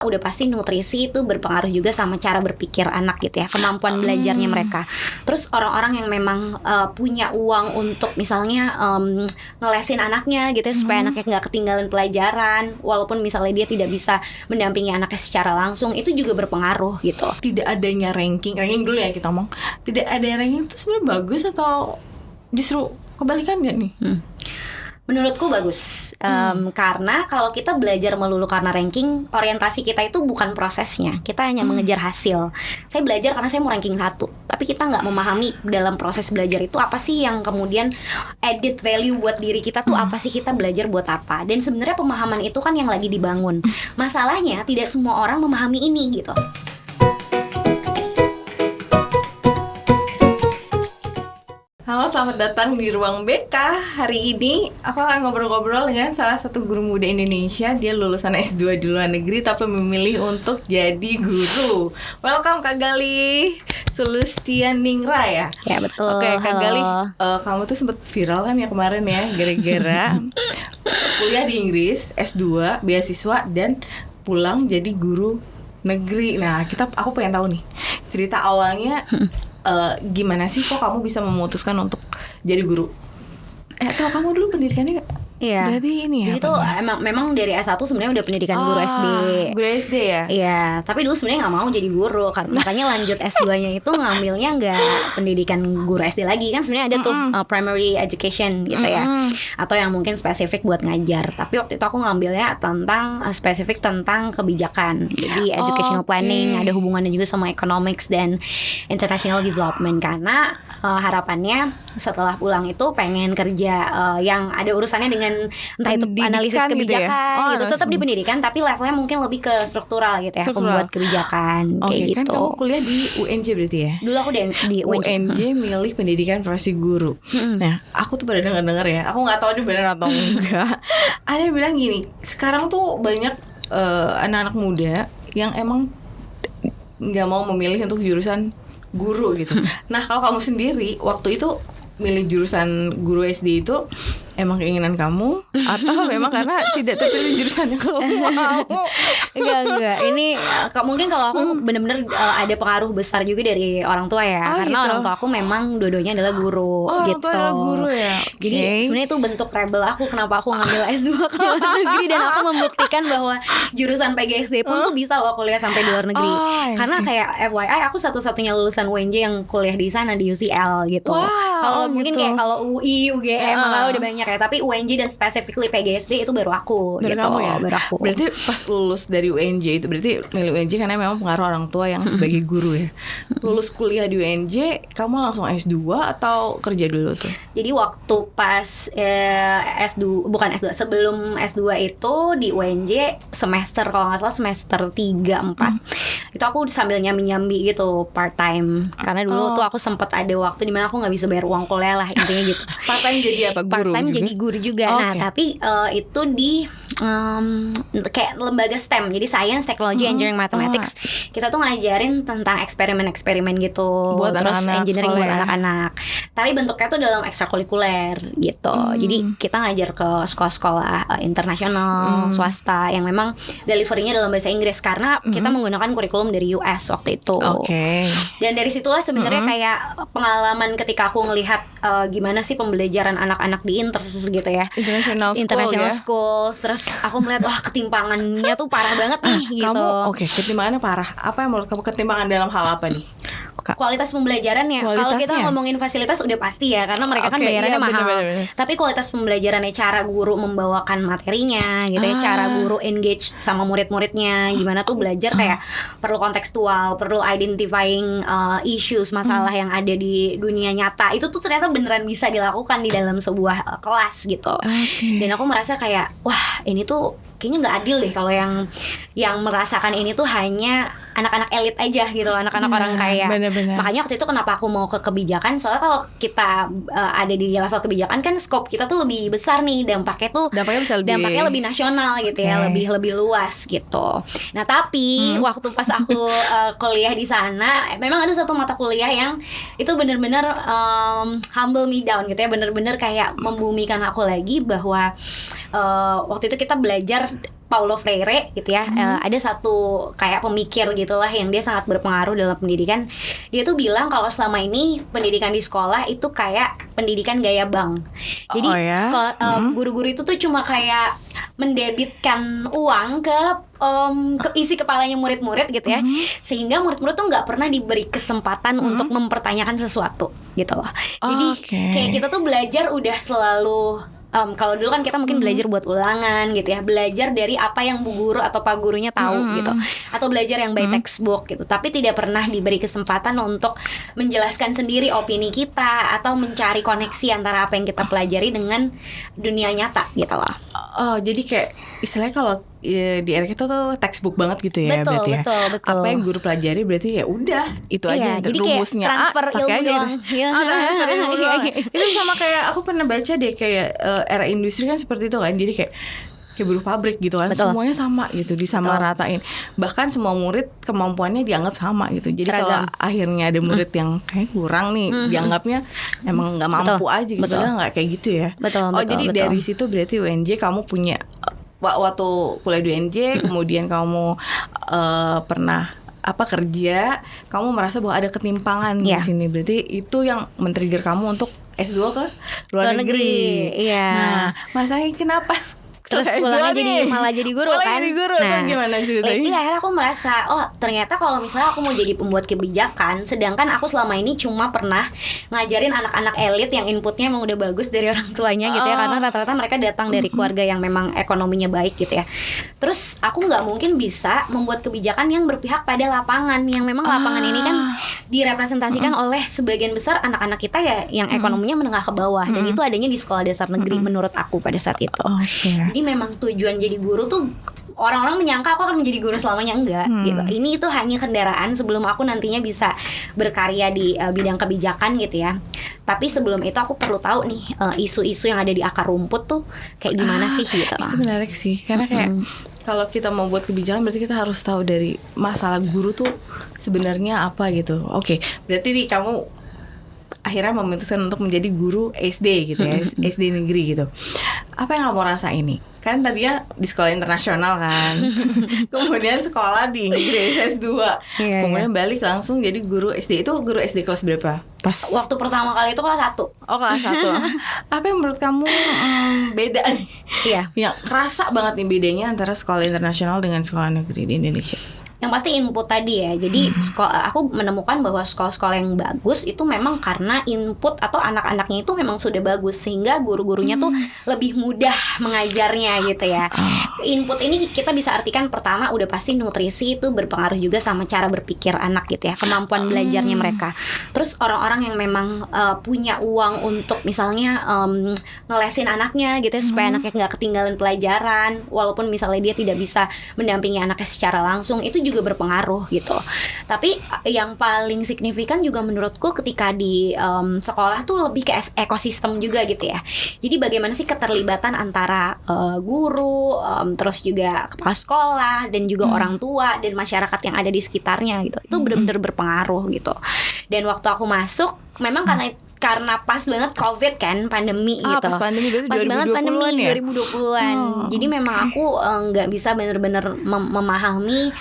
udah pasti nutrisi itu berpengaruh juga sama cara berpikir anak gitu ya, kemampuan belajarnya mereka. Terus orang-orang yang memang punya uang untuk misalnya ngelesin anaknya gitu ya, supaya anaknya nggak ketinggalan pelajaran, walaupun misalnya dia tidak bisa mendampingi anaknya secara langsung, itu juga berpengaruh gitu. Tidak adanya ranking dulu ya kita ngomong. Tidak ada ranking itu sebenarnya bagus atau justru kebalikannya nih? Menurutku bagus, karena kalau kita belajar melulu karena ranking, orientasi kita itu bukan prosesnya, kita hanya mengejar hasil. Saya belajar karena saya mau ranking 1, tapi kita nggak memahami dalam proses belajar itu apa sih yang kemudian added value buat diri kita tuh, apa sih kita belajar buat apa. Dan sebenarnya pemahaman itu kan yang lagi dibangun. Masalahnya tidak semua orang memahami ini gitu. Halo, selamat datang di Ruang BK. Hari ini aku akan ngobrol-ngobrol dengan salah satu guru muda Indonesia. Dia lulusan S2 di luar negeri tapi memilih untuk jadi guru. Welcome Kak Gali Sulustianingrat ya? Ya betul. Oke, Kak Gali, kamu tuh sempat viral kan ya kemarin ya, gara-gara kuliah di Inggris, S2, beasiswa, dan pulang jadi guru negeri. Nah, aku pengen tahu nih cerita awalnya. Gimana sih kok kamu bisa memutuskan untuk jadi guru? Atau kamu dulu pendidikannya? Iya. Berarti ini ya. Jadi tuh memang dari S1 sebenarnya udah pendidikan guru SD. Guru SD ya? Iya, tapi dulu sebenarnya nggak mau jadi guru, makanya lanjut S2-nya itu ngambilnya nggak pendidikan guru SD lagi. Kan sebenarnya ada tuh primary education gitu ya, atau yang mungkin spesifik buat ngajar. Tapi waktu itu aku ngambilnya tentang spesifik tentang kebijakan. Jadi educational planning, ada hubungannya juga sama economics dan international development. Karena harapannya setelah pulang itu pengen kerja yang ada urusannya dengan entah itu analisis kebijakan gitu, tetap di pendidikan tapi levelnya mungkin lebih ke struktural gitu ya, pembuat kebijakan kayak gitu. Kan kamu kuliah di UNJ berarti ya? Dulu aku di UNJ milih pendidikan profesi guru. Nah, aku tuh pada dengar ya, aku nggak tahu ini benar atau enggak. Ada yang bilang gini, sekarang tuh banyak anak-anak muda yang emang nggak mau memilih untuk jurusan guru gitu. Nah, kalau kamu sendiri waktu itu milih jurusan guru SD itu emang keinginan kamu atau memang karena tidak terpilih jurusan yang kamu mau? Enggak. Ini mungkin kalau aku benar-benar ada pengaruh besar juga dari orang tua ya, karena orang tua aku memang dua-duanya adalah guru gitu. Orang tua adalah guru ya. Jadi sebenarnya itu bentuk rebel aku kenapa aku ngambil S2 ke luar negeri, dan aku membuktikan bahwa jurusan PGSD pun tuh bisa loh kuliah sampai di luar negeri. Karena kayak FYI aku satu-satunya lulusan UNJ yang kuliah di sana di UCL gitu. Kalau mungkin kayak kalau UI, UGM udah banyak ya, tapi UNJ dan specifically PGSD itu baru aku gitu. Kamu ya? Baru aku. Berarti pas lulus dari UNJ itu berarti milih UNJ karena memang pengaruh orang tua yang sebagai guru ya. Lulus kuliah di UNJ, kamu langsung S2 atau kerja dulu tuh? Jadi waktu pas S2, bukan S2, sebelum S2 itu di UNJ semester, kalau nggak salah semester 3-4 itu aku sambil nyambi-nyambi gitu part time, karena dulu tuh aku sempat ada waktu dimana aku nggak bisa bayar uang kuliah lah intinya gitu. Part time jadi apa? Guru? Part time juga? Jadi guru juga. Nah tapi itu di kayak lembaga STEM, jadi Science, Technology, Engineering, Mathematics. Kita tuh ngajarin tentang eksperimen-eksperimen gitu, buat terus anak-anak, engineering buat anak-anak. Tapi bentuknya tuh dalam ekstrakurikuler gitu. Jadi kita ngajar ke sekolah-sekolah internasional, swasta yang memang deliverynya dalam bahasa Inggris, karena kita menggunakan kurikulum dari US waktu itu. Dan dari situlah sebenarnya kayak pengalaman ketika aku ngelihat gimana sih pembelajaran anak-anak di gitu ya, international school. Terus aku melihat wah ketimpangannya tuh parah banget nih gitu. Ketimpangannya parah. Apa yang menurut kamu ketimpangan dalam hal apa nih? Kualitas pembelajarannya. Kalau kita ngomongin fasilitas udah pasti ya, karena mereka kan bayarannya mahal. Bener. Tapi kualitas pembelajarannya, cara guru membawakan materinya gitu ya, cara guru engage sama murid-muridnya, gimana tuh belajar kayak perlu kontekstual, perlu identifying issues, masalah yang ada di dunia nyata. Itu tuh ternyata beneran bisa dilakukan di dalam sebuah kelas gitu. Dan aku merasa kayak wah ini tuh kayaknya nggak adil deh kalau yang merasakan ini tuh hanya anak-anak elit aja gitu, anak-anak orang kaya. Bener. Makanya waktu itu kenapa aku mau ke kebijakan, soalnya kalau kita ada di level kebijakan kan scope kita tuh lebih besar nih, dampaknya bisa dampaknya lebih nasional gitu ya, lebih luas gitu. Nah tapi waktu pas aku kuliah di sana, memang ada satu mata kuliah yang itu bener-bener humble me down gitu ya, bener-bener kayak membumikan aku lagi bahwa waktu itu kita belajar Paulo Freire gitu ya. Ada satu kayak pemikir gitulah yang dia sangat berpengaruh dalam pendidikan. Dia tuh bilang kalau selama ini pendidikan di sekolah itu kayak pendidikan gaya bank. Jadi guru-guru itu tuh cuma kayak mendebitkan uang ke isi kepalanya murid-murid gitu ya, sehingga murid-murid tuh nggak pernah diberi kesempatan untuk mempertanyakan sesuatu gitu loh. Jadi kayak kita tuh belajar udah selalu kalau dulu kan kita mungkin belajar buat ulangan gitu ya, belajar dari apa yang bu guru atau pak gurunya tahu gitu, atau belajar yang by textbook gitu, tapi tidak pernah diberi kesempatan untuk menjelaskan sendiri opini kita atau mencari koneksi antara apa yang kita pelajari dengan dunia nyata gitu loh. Jadi kayak istilahnya kalau di era kita tuh textbook banget gitu ya, betul, berarti betul, ya. Betul. Apa yang guru pelajari berarti ya udah itu aja, jadi rumusnya kayak transfer ilmu doang. Transfer ilmu doang. Itu sama kayak aku pernah baca deh kayak era industri kan seperti itu kan, jadi kayak buruh pabrik gitu kan, semuanya sama gitu, disamaratain. Bahkan semua murid kemampuannya dianggap sama gitu. Jadi kalau akhirnya ada murid yang kayak kurang nih, dianggapnya emang nggak mampu aja gitu, padahal nggak kayak gitu ya. Jadi dari situ berarti UNJ kamu punya waktu kuliah di UNJ, kemudian kamu pernah kerja, kamu merasa bahwa ada ketimpangan di sini. Berarti itu yang men-trigger kamu untuk S2 ke luar negeri. Nah, masalahnya kenapa terus pulangnya malah jadi guru kan? Jadi guru, nah, gimana ceritanya? Itu akhirnya aku merasa, ternyata kalau misalnya aku mau jadi pembuat kebijakan, sedangkan aku selama ini cuma pernah ngajarin anak-anak elit yang inputnya emang udah bagus dari orang tuanya gitu ya, karena rata-rata mereka datang dari keluarga yang memang ekonominya baik gitu ya. Terus aku nggak mungkin bisa membuat kebijakan yang berpihak pada lapangan, yang memang lapangan ini kan direpresentasikan oleh sebagian besar anak-anak kita ya, yang ekonominya menengah ke bawah, dan itu adanya di sekolah dasar negeri menurut aku pada saat itu. Jadi memang tujuan jadi guru tuh orang-orang menyangka aku akan menjadi guru selamanya, enggak gitu. Ini itu hanya kendaraan sebelum aku nantinya bisa berkarya di bidang kebijakan gitu ya. Tapi sebelum itu aku perlu tahu nih isu-isu yang ada di akar rumput tuh kayak gimana sih gitu. Itu menarik sih, karena kayak kalau kita mau buat kebijakan berarti kita harus tahu dari masalah guru tuh sebenarnya apa gitu. Oke, berarti nih kamu akhirnya memutuskan untuk menjadi guru SD gitu ya, SD negeri gitu. Apa yang kamu rasain nih? Kan tadinya di sekolah internasional kan, kemudian sekolah di Inggris S2, kemudian balik langsung jadi guru SD. Itu guru SD kelas berapa? Pas waktu pertama kali itu kelas 1. Oh, kelas 1. Apa yang menurut kamu beda nih? Iya. Yang kerasa banget nih bedanya antara sekolah internasional dengan sekolah negeri di Indonesia? Yang pasti input tadi ya. Jadi aku menemukan bahwa sekolah-sekolah yang bagus itu memang karena input atau anak-anaknya itu memang sudah bagus, sehingga guru-gurunya tuh lebih mudah mengajarnya gitu ya. Input ini kita bisa artikan pertama udah pasti nutrisi itu berpengaruh juga sama cara berpikir anak gitu ya, kemampuan belajarnya mereka. Terus orang-orang yang memang punya uang untuk misalnya ngelesin anaknya gitu ya, supaya anaknya nggak ketinggalan pelajaran, walaupun misalnya dia tidak bisa mendampingi anaknya secara langsung, itu juga berpengaruh gitu. Tapi yang paling signifikan juga menurutku ketika di sekolah tuh lebih ke ekosistem juga gitu ya. Jadi bagaimana sih keterlibatan antara guru, terus juga kepala sekolah dan juga orang tua dan masyarakat yang ada di sekitarnya gitu. Itu benar-benar berpengaruh gitu. Dan waktu aku masuk memang karena pas banget COVID kan, pandemi gitu. Pas pandemi berarti 2020-an banget pandemi ya? 2020-an. Jadi memang aku nggak bisa benar-benar memahami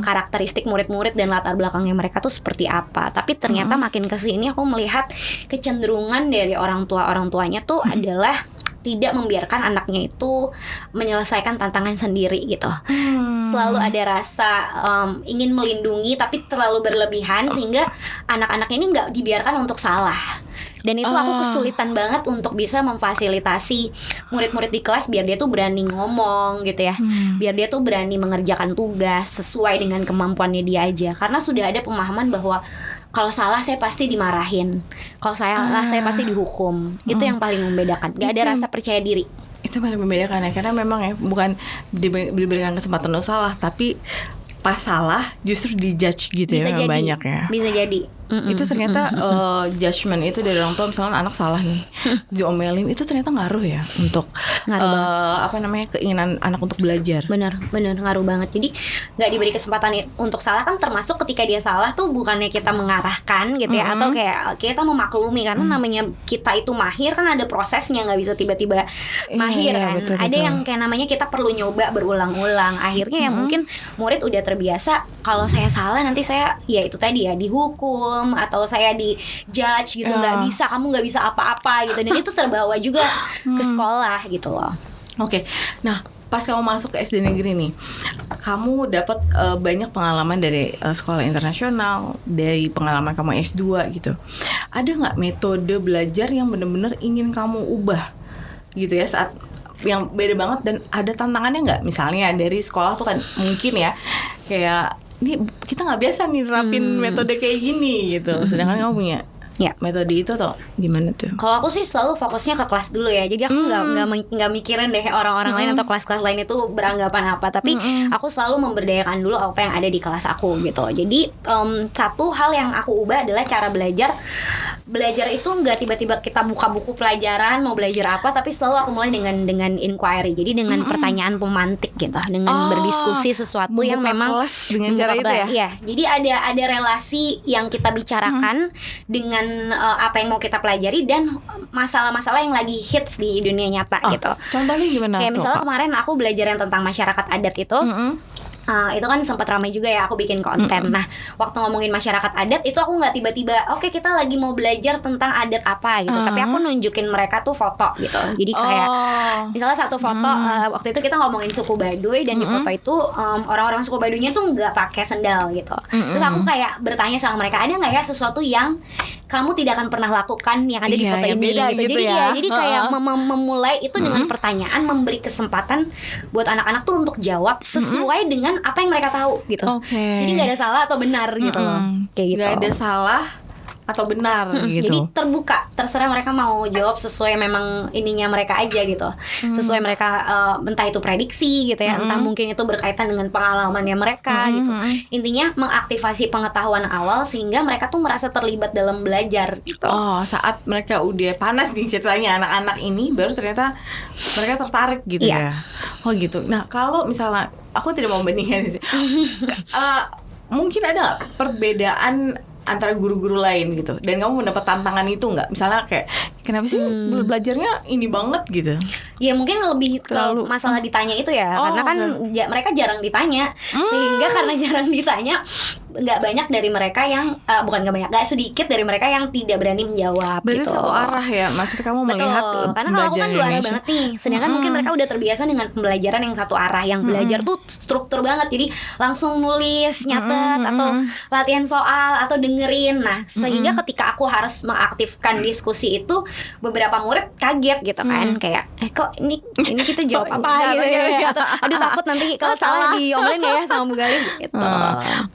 karakteristik murid-murid dan latar belakangnya mereka tuh seperti apa. Tapi ternyata makin kesini aku melihat kecenderungan dari orang tuanya tuh adalah tidak membiarkan anaknya itu menyelesaikan tantangan sendiri gitu. Selalu ada rasa ingin melindungi tapi terlalu berlebihan, sehingga anak-anak ini nggak dibiarkan untuk salah. Dan itu aku kesulitan banget untuk bisa memfasilitasi murid-murid di kelas biar dia tuh berani ngomong gitu ya, biar dia tuh berani mengerjakan tugas sesuai dengan kemampuannya dia aja. Karena sudah ada pemahaman bahwa kalau salah saya pasti dimarahin, kalau salah saya pasti dihukum. Itu yang paling membedakan. Gak ada rasa percaya diri. Itu paling membedakan ya, karena memang ya bukan diberikan kesempatan untuk salah, tapi pas salah justru dijudge gitu. Bisa ya, jadi, banyak ya. Bisa jadi. itu ternyata judgement itu dari orang tua, misalnya anak salah nih diomelin, itu ternyata ngaruh ya untuk keinginan anak untuk belajar. Benar ngaruh banget. Jadi nggak diberi kesempatan untuk salah, kan termasuk ketika dia salah tuh bukannya kita mengarahkan gitu ya, atau kayak kita memaklumi, karena namanya kita itu mahir kan ada prosesnya, nggak bisa tiba-tiba mahir kan. Betul. Ada yang kayak namanya kita perlu nyoba berulang-ulang. Akhirnya ya mungkin murid udah terbiasa kalau saya salah nanti saya ya itu tadi ya dihukum atau saya di judge gitu, nggak bisa, kamu nggak bisa apa-apa gitu, dan itu terbawa juga ke sekolah gitu loh. Oke. Nah, pas kamu masuk ke SD negeri nih, kamu dapat banyak pengalaman dari sekolah internasional, dari pengalaman kamu S2 gitu. Ada nggak metode belajar yang benar-benar ingin kamu ubah gitu ya, saat yang beda banget, dan ada tantangannya nggak? Misalnya dari sekolah tuh kan mungkin ya kayak ini kita nggak biasa nih nerapin metode kayak gini gitu, sedangkan kamu punya metode itu tuh gimana tuh? Kalau aku sih selalu fokusnya ke kelas dulu ya, jadi aku nggak mikirin deh orang-orang lain atau kelas-kelas lain itu beranggapan apa, tapi aku selalu memberdayakan dulu apa yang ada di kelas aku gitu. Jadi satu hal yang aku ubah adalah cara belajar. Belajar itu nggak tiba-tiba kita buka buku pelajaran mau belajar apa, tapi selalu aku mulai dengan inquiry, jadi dengan pertanyaan pemantik gitu, dengan berdiskusi sesuatu yang memang kelas dengan cara itu ya. Iya, jadi ada relasi yang kita bicarakan dengan apa yang mau kita pelajari dan masalah-masalah yang lagi hits di dunia nyata gitu. Contohnya gimana? Kayak misalnya kemarin aku belajar yang tentang masyarakat adat itu. Itu kan sempat ramai juga ya, aku bikin konten. Nah, waktu ngomongin masyarakat adat itu aku nggak tiba-tiba oke, kita lagi mau belajar tentang adat apa gitu, tapi aku nunjukin mereka tuh foto gitu. Jadi kayak misalnya satu foto waktu itu kita ngomongin suku Baduy, dan di foto itu orang-orang suku Baduynya tuh nggak pakai sendal gitu. Terus aku kayak bertanya sama mereka, ada nggak ya sesuatu yang kamu tidak akan pernah lakukan yang ada di foto ini gitu. Jadi ya, jadi kayak memulai itu dengan pertanyaan, memberi kesempatan buat anak-anak tuh untuk jawab sesuai dengan apa yang mereka tahu gitu. Jadi nggak ada salah atau benar gitu loh. Kayak gitu. Nggak ada salah atau benar gitu. Jadi terbuka, terserah mereka mau jawab sesuai memang ininya mereka aja gitu. Sesuai mereka entah itu prediksi gitu ya, entah mungkin itu berkaitan dengan pengalamannya mereka gitu. Intinya mengaktifasi pengetahuan awal sehingga mereka tuh merasa terlibat dalam belajar gitu. Saat mereka udah panas nih ceritanya anak-anak ini, baru ternyata mereka tertarik gitu ya. Gitu. Nah, kalau misalnya aku tidak mau bandingkan sih. Mungkin ada perbedaan antara guru-guru lain gitu, dan kamu mendapat tantangan itu nggak? Misalnya kayak kenapa sih belajarnya ini banget gitu? Ya mungkin lebih ke masalah ditanya itu ya, karena kan mereka jarang ditanya, sehingga karena jarang ditanya nggak banyak dari mereka yang nggak sedikit dari mereka yang tidak berani menjawab. Berarti gitu. Satu arah ya, maksud kamu melihat. Karena kalau aku kan dua arah banget nih, sedangkan mungkin mereka udah terbiasa dengan pembelajaran yang satu arah, yang belajar tuh struktur banget, jadi langsung nulis, nyatet, atau latihan soal, atau dengerin. Nah, sehingga ketika aku harus mengaktifkan diskusi itu, beberapa murid kaget gitu kan, kayak kok ini kita jawab apa gitu ya, atau aduh takut nanti kalau salah diomelin ya sama Bu Gali gitu.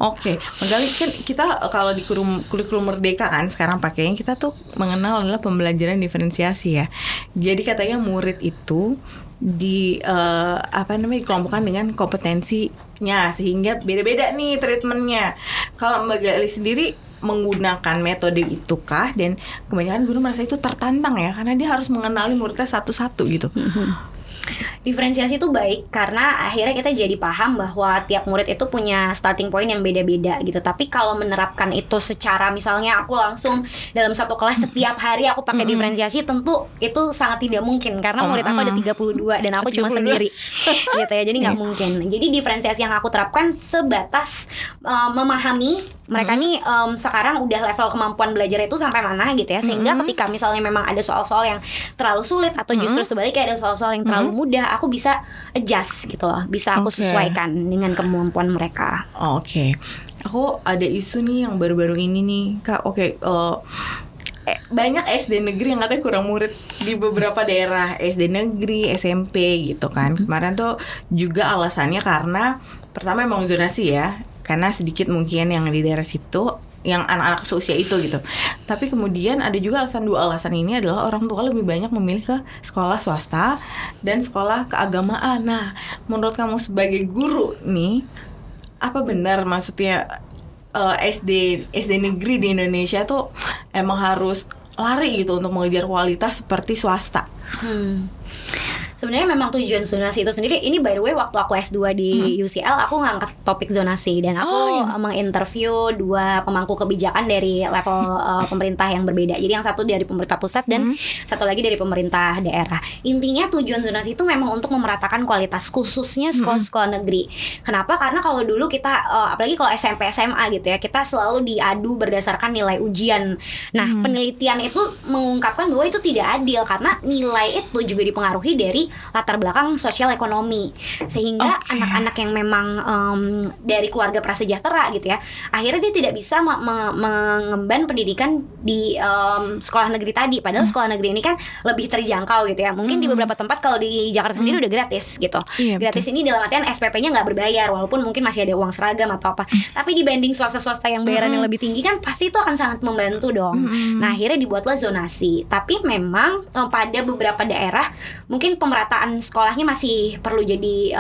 Oke. Menggali kan kita kalau di kurikulum Merdeka kan sekarang pakainya, kita tuh mengenal adalah pembelajaran diferensiasi ya. Jadi katanya murid itu dikelompokkan dengan kompetensinya, sehingga beda-beda nih treatmentnya. Kalau Mbak Gali sendiri menggunakan metode itu kah? Dan kebanyakan guru merasa itu tertantang ya, karena dia harus mengenali muridnya satu-satu gitu. Diferensiasi itu baik karena akhirnya kita jadi paham bahwa tiap murid itu punya starting point yang beda-beda gitu. Tapi kalau menerapkan itu secara misalnya aku langsung dalam satu kelas setiap hari aku pakai diferensiasi, tentu itu sangat tidak mungkin karena murid aku ada 32 dan aku cuma sendiri gitu ya. Jadi nggak mungkin. Jadi diferensiasi yang aku terapkan sebatas memahami mereka nih sekarang udah level kemampuan belajar itu sampai mana gitu ya, sehingga ketika misalnya memang ada soal-soal yang terlalu sulit atau justru sebaliknya ada soal-soal yang terlalu mudah, aku bisa adjust gitu loh, bisa aku sesuaikan dengan kemampuan mereka. Aku ada isu nih yang baru-baru ini nih Kak. Banyak SD negeri yang katanya kurang murid di beberapa daerah, SD negeri, SMP gitu kan. Kemarin tuh juga alasannya karena pertama emang zonasi ya, karena sedikit mungkin yang di daerah situ yang anak-anak seusia itu gitu. Tapi kemudian ada juga dua alasan ini adalah orang tua lebih banyak memilih ke sekolah swasta dan sekolah keagamaan. Nah, menurut kamu sebagai guru nih, apa benar maksudnya SD negeri di Indonesia tuh emang harus lari gitu untuk mengejar kualitas seperti swasta. Sebenarnya memang tujuan zonasi itu sendiri, ini by the way waktu aku S2 di UCL aku ngangkat topik zonasi dan aku menginterview 2 pemangku kebijakan dari level pemerintah yang berbeda. Jadi yang satu dari pemerintah pusat dan satu lagi dari pemerintah daerah. Intinya tujuan zonasi itu memang untuk memeratakan kualitas khususnya sekolah-sekolah negeri. Kenapa? Karena kalau dulu kita apalagi kalau SMP SMA gitu ya, kita selalu diadu berdasarkan nilai ujian. Nah, penelitian itu mengungkapkan bahwa itu tidak adil karena nilai itu juga dipengaruhi dari latar belakang sosial ekonomi, sehingga anak-anak yang memang dari keluarga prasejahtera gitu ya, akhirnya dia tidak bisa mengemban pendidikan di sekolah negeri tadi. Padahal sekolah negeri ini kan lebih terjangkau gitu ya. Mungkin di beberapa tempat, kalau di Jakarta sendiri udah gratis gitu. Gratis ini dalam artian SPP-nya nggak berbayar, walaupun mungkin masih ada uang seragam atau apa. Tapi dibanding swasta-swasta yang bayaran yang lebih tinggi kan pasti itu akan sangat membantu dong. Nah, akhirnya dibuatlah zonasi. Tapi memang pada beberapa daerah mungkin pemerataan sekolahnya masih perlu jadi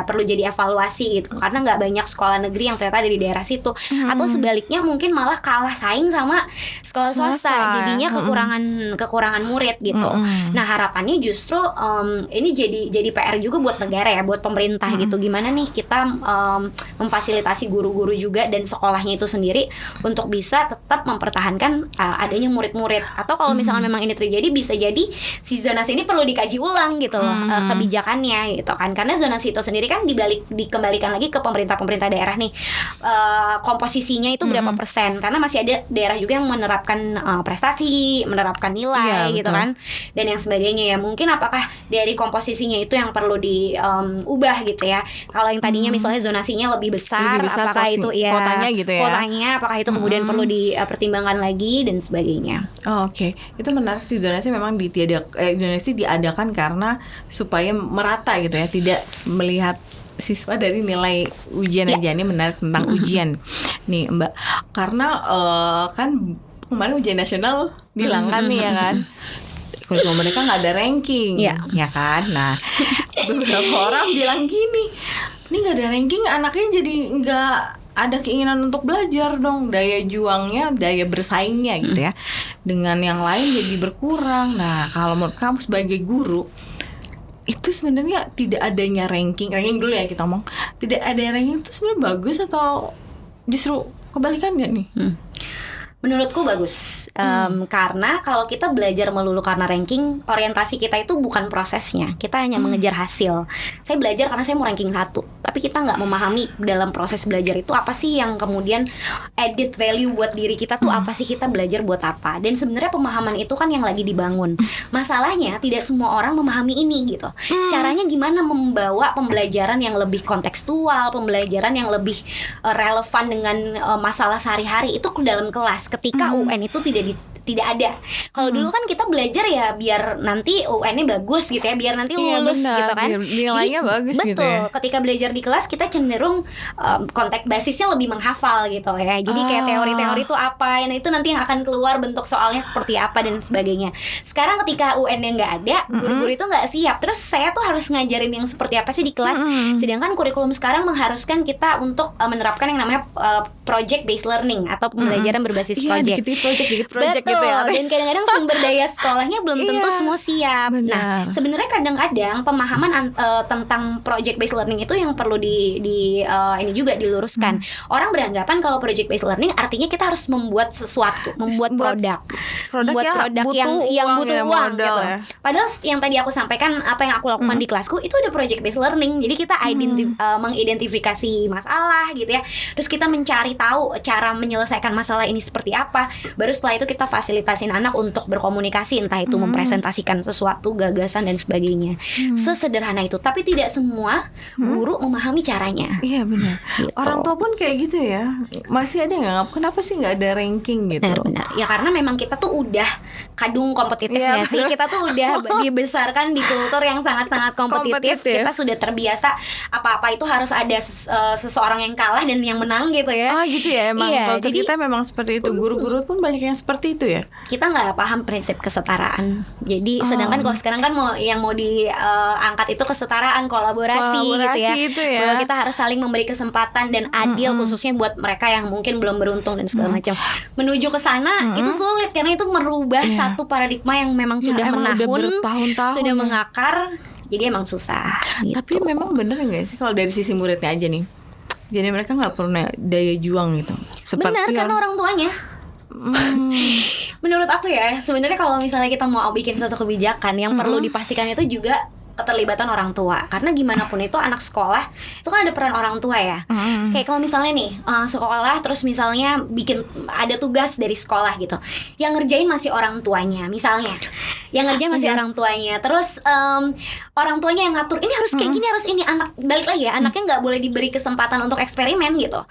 perlu jadi evaluasi gitu, karena nggak banyak sekolah negeri yang ternyata ada di daerah situ, atau sebaliknya mungkin malah kalah saing sama sekolah swasta, jadinya kekurangan murid gitu. Nah, harapannya justru ini jadi PR juga buat negara ya, buat pemerintah gitu, gimana nih kita memfasilitasi guru-guru juga dan sekolahnya itu sendiri untuk bisa tetap mempertahankan adanya murid-murid. Atau kalau misalnya memang ini terjadi, bisa jadi si zonasi ini perlu dikaji ulang gitu loh, kebijakannya gitu kan, karena zonasi itu sendiri kan dikembalikan lagi ke pemerintah daerah nih, komposisinya itu berapa persen, karena masih ada daerah juga yang menerapkan prestasi, menerapkan nilai gitu kan, dan yang sebagainya ya. Mungkin apakah dari komposisinya itu yang perlu diubah gitu ya. Kalau yang tadinya misalnya zonasinya lebih besar apakah itu ya kuotanya gitu ya, kuotanya apakah itu kemudian perlu dipertimbangkan lagi dan sebagainya. Oke. Itu menarik sih, zonasi memang zonasi diadakan karena supaya merata gitu ya, tidak melihat siswa dari nilai ujian aja. Ini menarik tentang ujian nih Mbak, karena kan kemarin ujian nasional dihilangkan nih ya kan, kurikulum mereka nggak ada ranking ya kan. Nah, beberapa orang bilang gini, ini nggak ada ranking, anaknya jadi nggak ada keinginan untuk belajar dong, daya juangnya, daya bersaingnya gitu ya dengan yang lain jadi berkurang. Nah, kalau menurut kamu sebagai guru, itu sebenarnya tidak adanya ranking dulu ya kita ngomong, tidak ada ranking itu sebenarnya bagus atau justru kebalikannya nih? Menurutku bagus, karena kalau kita belajar melulu karena ranking, orientasi kita itu bukan prosesnya, kita hanya mengejar hasil. Saya belajar karena saya mau ranking 1, tapi kita nggak memahami dalam proses belajar itu apa sih yang kemudian added value buat diri kita tuh, apa sih kita belajar buat apa. Dan sebenarnya pemahaman itu kan yang lagi dibangun. Masalahnya tidak semua orang memahami ini gitu. Caranya gimana membawa pembelajaran yang lebih kontekstual, pembelajaran yang lebih relevan dengan masalah sehari-hari itu ke dalam kelas, ketika UN itu tidak ada. Kalau dulu kan kita belajar ya biar nanti UN-nya bagus gitu ya, biar nanti lulus gitu kan. Nilainya bagus betul, gitu ya. ketika belajar di kelas kita cenderung konteks basisnya lebih menghafal gitu ya. Jadi kayak teori-teori itu apa, nah itu nanti yang akan keluar bentuk soalnya seperti apa dan sebagainya. Sekarang ketika UN-nya nggak ada, guru-guru itu nggak siap. Terus saya tuh harus ngajarin yang seperti apa sih di kelas. Sedangkan kurikulum sekarang mengharuskan kita untuk menerapkan yang namanya project based learning atau pembelajaran berbasis project. Dikit project gitu ya. Dan kadang-kadang sumber daya sekolahnya belum tentu semua siap. Benar. Nah, sebenarnya kadang-kadang pemahaman tentang project based learning itu yang perlu ini juga diluruskan. Orang beranggapan kalau project based learning artinya kita harus membuat sesuatu, membuat produk yang butuh uang gitu. Ya. Padahal yang tadi aku sampaikan, apa yang aku lakukan di kelasku itu udah project based learning. Jadi kita mengidentifikasi masalah gitu ya. Terus kita mencari tahu cara menyelesaikan masalah ini seperti apa. Baru setelah itu kita fasilitasin anak untuk berkomunikasi, entah itu mempresentasikan sesuatu, gagasan dan sebagainya. Sesederhana itu. Tapi tidak semua guru memahami caranya. Iya benar. Gitu. Orang tua pun kayak gitu ya. Masih ada nggak? Kenapa sih nggak ada ranking gitu? Benar. Ya karena memang kita tuh udah kadung kompetitif Iya, nggak sih? Kita tuh udah dibesarkan di kultur yang sangat-sangat kompetitif. Kita sudah terbiasa apa-apa itu harus ada seseorang yang kalah dan yang menang gitu ya. Oh gitu ya, emang kultur jadi kita memang seperti itu. Guru-guru pun banyak yang seperti itu ya. Kita nggak paham prinsip kesetaraan. Jadi sedangkan kalau sekarang kan mau diangkat itu kesetaraan, kolaborasi gitu ya. Itu ya. Bahwa kita harus saling memberi kesempatan dan adil, khususnya buat mereka yang mungkin belum beruntung dan segala macam. Menuju ke sana itu sulit karena itu merubah satu paradigma yang memang sudah menahun, sudah mengakar. Jadi emang susah gitu. Tapi memang bener gak sih kalau dari sisi muridnya aja nih, jadi mereka gak pernah daya juang gitu? Benar, karena orang tuanya. Menurut aku ya, sebenarnya kalau misalnya kita mau bikin satu kebijakan, yang perlu dipastikan itu juga keterlibatan orang tua. Karena gimana pun itu anak sekolah itu kan ada peran orang tua ya. Kayak kalau misalnya nih sekolah terus misalnya bikin ada tugas dari sekolah gitu, yang ngerjain masih orang tuanya misalnya, yang ngerjain masih orang tuanya. Terus orang tuanya yang ngatur ini harus kayak gini, harus ini. Anak balik lagi ya, anaknya nggak boleh diberi kesempatan untuk eksperimen gitu.